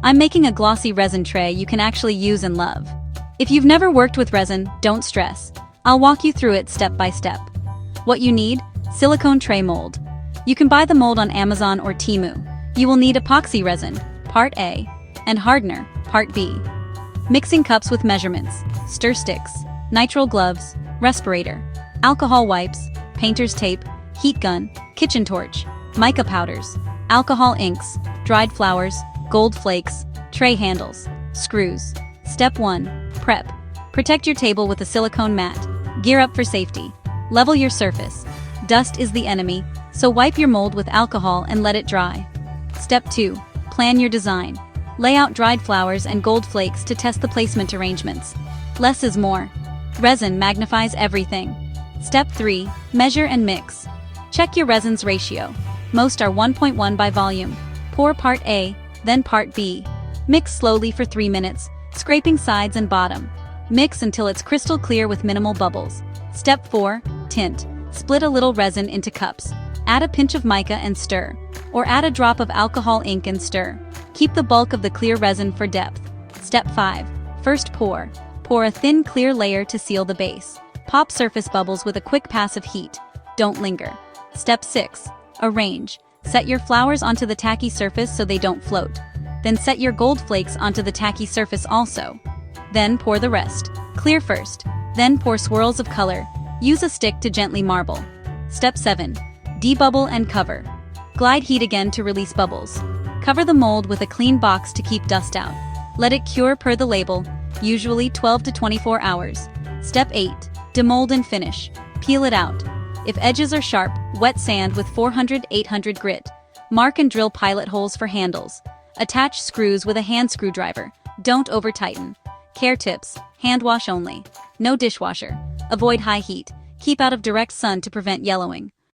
I'm making a glossy resin tray you can actually use and love. If you've never worked with resin, don't stress. I'll walk you through it step by step. What you need: silicone tray mold. You can buy the mold on Amazon or Temu. You will need epoxy resin, part A, and hardener, part B. Mixing cups with measurements, stir sticks, nitrile gloves, respirator, alcohol wipes, painter's tape, heat gun, kitchen torch, mica powders, alcohol inks, dried flowers, gold flakes, tray handles, screws. Step 1. Prep. Protect your table with a silicone mat. Gear up for safety. Level your surface. Dust is the enemy, so wipe your mold with alcohol and let it dry. Step 2. Plan your design. Lay out dried flowers and gold flakes to test the placement arrangements. Less is more. Resin magnifies everything. Step 3. Measure and mix. Check your resin's ratio. Most are 1.1 by volume. Pour part A, then part B. Mix slowly for 3 minutes, scraping sides and bottom. Mix until it's crystal clear with minimal bubbles. Step 4. Tint. Split a little resin into cups. Add a pinch of mica and stir. Or add a drop of alcohol ink and stir. Keep the bulk of the clear resin for depth. Step 5. First pour. Pour a thin clear layer to seal the base. Pop surface bubbles with a quick pass of heat. Don't linger. Step 6. Arrange. Set your flowers onto the tacky surface so they don't float. Then set your gold flakes onto the tacky surface also. Then pour the rest. Clear first. Then pour swirls of color. Use a stick to gently marble. Step 7. Debubble and cover. Glide heat again to release bubbles. Cover the mold with a clean box to keep dust out. Let it cure per the label, usually 12 to 24 hours. Step 8. Demold and finish. Peel it out. If edges are sharp, wet sand with 400-800 grit. Mark and drill pilot holes for handles. Attach screws with a hand screwdriver. Don't over-tighten. Care tips: hand wash only. No dishwasher. Avoid high heat. Keep out of direct sun to prevent yellowing.